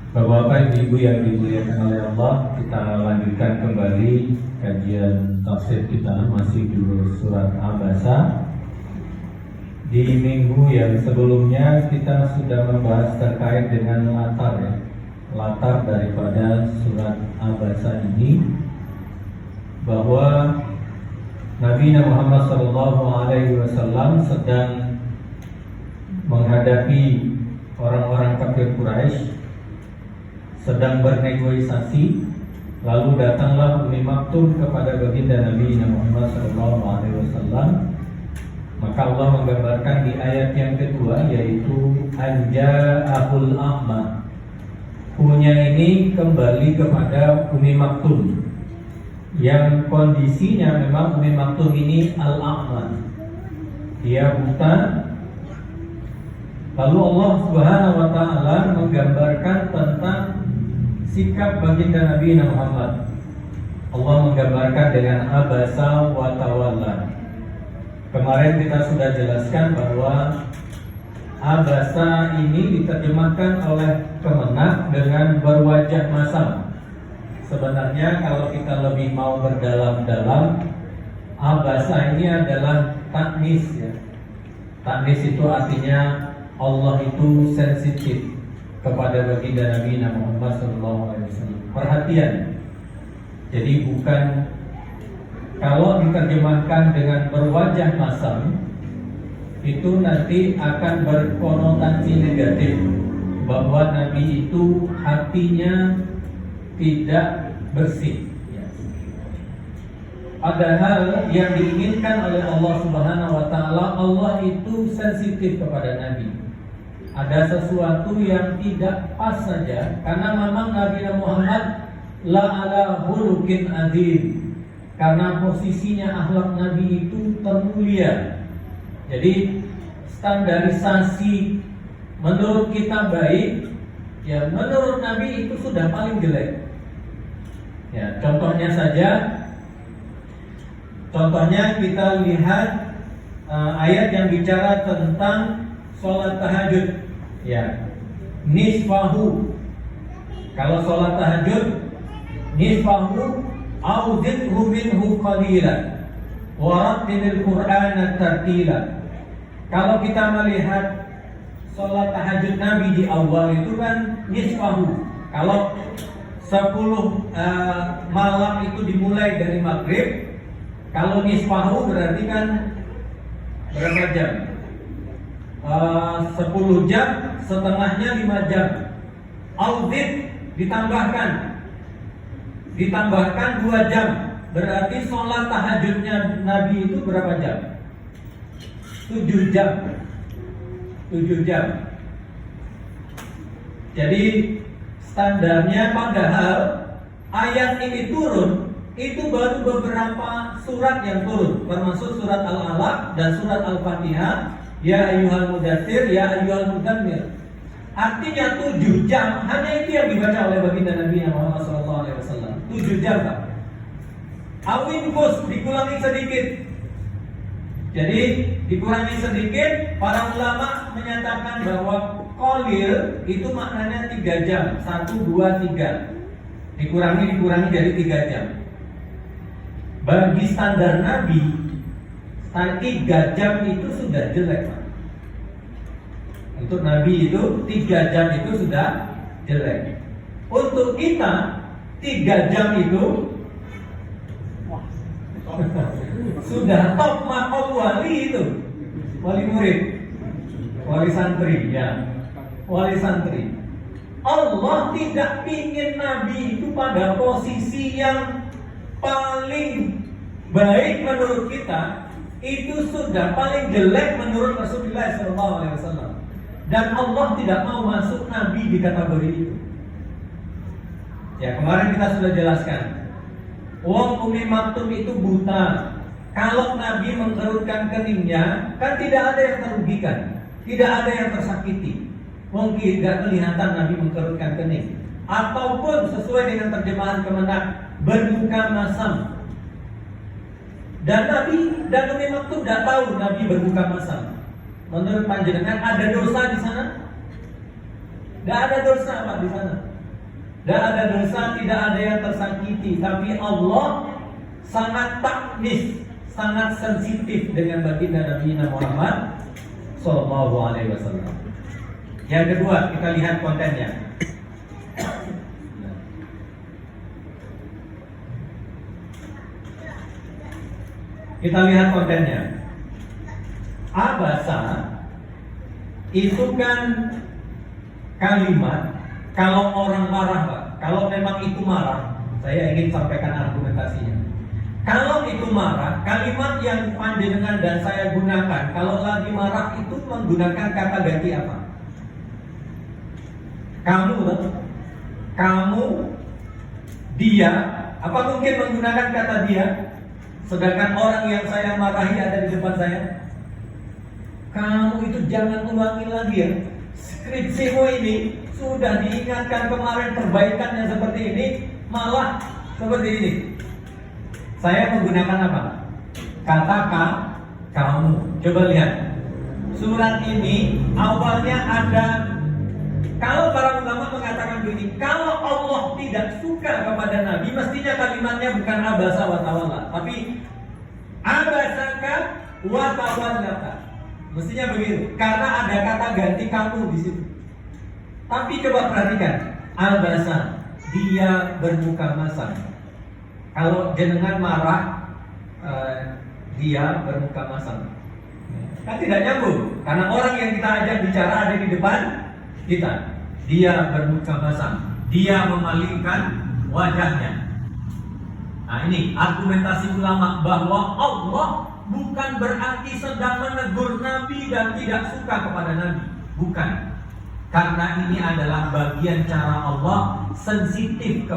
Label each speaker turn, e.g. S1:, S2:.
S1: Bapak-bapak, ibu yang dimuliakan oleh Allah, kita lanjutkan kembali kajian tafsir kita masih di surat Abasa. Di minggu yang sebelumnya kita sudah membahas terkait dengan latar daripada surat Abasa ini, bahwa Nabi Muhammad SAW sedang menghadapi orang-orang kafir Quraisy, sedang bernegosiasi. Lalu datanglah Ummi Maktum kepada baginda Nabi Muhammad SAW. Maka Allah menggambarkan di ayat yang kedua, yaitu Anja'ahul A'ma. Punya ini kembali kepada Ummi Maktum, yang kondisinya memang Ummi Maktum ini Al-A'ma, dia buta. Lalu Allah Subhanahu wa Ta'ala menggambarkan tentang sikap baginda Nabi Muhammad. Allah menggambarkan dengan abasa wa tawalla. Kemarin kita sudah jelaskan bahwa abasa ini diterjemahkan oleh Kemenak dengan berwajah masam. Sebenarnya kalau kita lebih mau berdalam-dalam, abasa ini adalah taknis, ya. Taknis itu artinya Allah itu sensitif kepada baginda Nabi Muhammad SAW. Perhatian. Jadi bukan, kalau diterjemahkan dengan berwajah masam, itu nanti akan berkonotasi negatif, bahwa Nabi itu hatinya tidak bersih. Padahal yang diinginkan oleh Allah Subhanahu wa Ta'ala, Allah itu sensitif kepada Nabi. Ada sesuatu yang tidak pas saja, karena memang Nabi Muhammad la ala hulukin adzim, karena posisinya akhlak Nabi itu termulia. Jadi standarisasi menurut kita baik, ya menurut Nabi itu sudah paling jelek. Ya, contohnya kita lihat ayat yang bicara tentang sholat tahajud. Ya, nisfahu. Kalau sholat tahajud, nisfahu au zidhu minhu qalilan wa rattilil Qur'ana tartila. Kalau kita melihat sholat tahajud Nabi di awal itu kan nisfahu. Kalau 10 malam itu dimulai dari maghrib, kalau nisfahu berarti kan berapa jam? 10 jam, setengahnya 5 jam. Audit ditambahkan 2 jam. Berarti sholat tahajudnya Nabi itu berapa jam? 7 jam. 7 jam. Jadi standarnya, padahal ayat ini turun itu baru beberapa surat yang turun, termasuk surat Al-Alaq dan surat Al-Fatihah. Ya ayyuhal mudaththir, ya ayyuhal mudzammir. Artinya 7 jam, hanya itu yang dibaca oleh baginda Nabi Muhammad SAW. 7 jam, Pak. Awin bos, dikurangi sedikit. Jadi dikurangi sedikit. Para ulama menyatakan bahwa qalil itu maknanya 3 jam. 1, 2, 3. Dikurangi jadi 3 jam. Bagi standar Nabi, 3 jam itu sudah jelek, Pak. Untuk Nabi itu 3 jam itu sudah jelek. Untuk kita 3 jam itu sudah top makom wali itu. Wali murid, wali santri, ya. Wali santri. Allah tidak ingin Nabi itu pada posisi yang paling baik menurut kita, itu sudah paling jelek menurut Rasulullah SAW. Dan Allah tidak mau masuk Nabi di kategori itu. Ya, kemarin kita sudah jelaskan. Ummi Maktum itu buta. Kalau Nabi mengkerutkan keningnya, kan tidak ada yang terugikan, tidak ada yang tersakiti. Mungkin tidak kelihatan Nabi mengkerutkan kening. Ataupun sesuai dengan terjemahan Kemenak, bermuka masam. Dan Nabi dan Ummi Maktum tidak tahu Nabi berbuka masam. Menurut panjenengan ada dosa di sana? Tidak ada dosa, Pak, di sana. tidak ada dosa, tidak ada yang tersakiti. Tapi Allah sangat taknis, sangat sensitif dengan baginda Nabi Muhammad Sallallahu Alaihi Wasallam. Yang kedua, kita lihat kontennya. Kita lihat kontennya. Abasa itu kan kalimat kalau orang marah, Pak. Kalau memang itu marah, saya ingin sampaikan argumentasinya. Kalau itu marah, kalimat yang panjenengan dan saya gunakan kalau lagi marah itu menggunakan kata ganti apa? Kamu, dia, apa mungkin menggunakan kata dia? Sedangkan orang yang saya marahi ada di depan saya. Kamu itu jangan ulangi lagi ya. Skripsimu ini sudah diingatkan kemarin perbaikannya seperti ini, malah seperti ini. Saya menggunakan apa? Kata kamu. Coba lihat. Surat ini awalnya ada. Kalau para ulama mengatakan begini, kalau Allah tidak suka kepada Nabi, mestinya kalimatnya bukan abasa wa tawalla, tapi abasaka wa tawallaka. Mestinya begitu, karena ada kata ganti kamu di situ. Tapi coba perhatikan, abasa, dia bermuka masam. Kalau jenengan marah, dia bermuka masam. Kan tidak nyambung, karena orang yang kita ajak bicara ada di depan kita. Dia bermuka masam, dia memalingkan wajahnya. Nah ini argumentasi ulama bahwa Allah bukan berarti sedang menegur Nabi dan tidak suka kepada Nabi. Bukan. Karena ini adalah bagian cara Allah sensitif kepada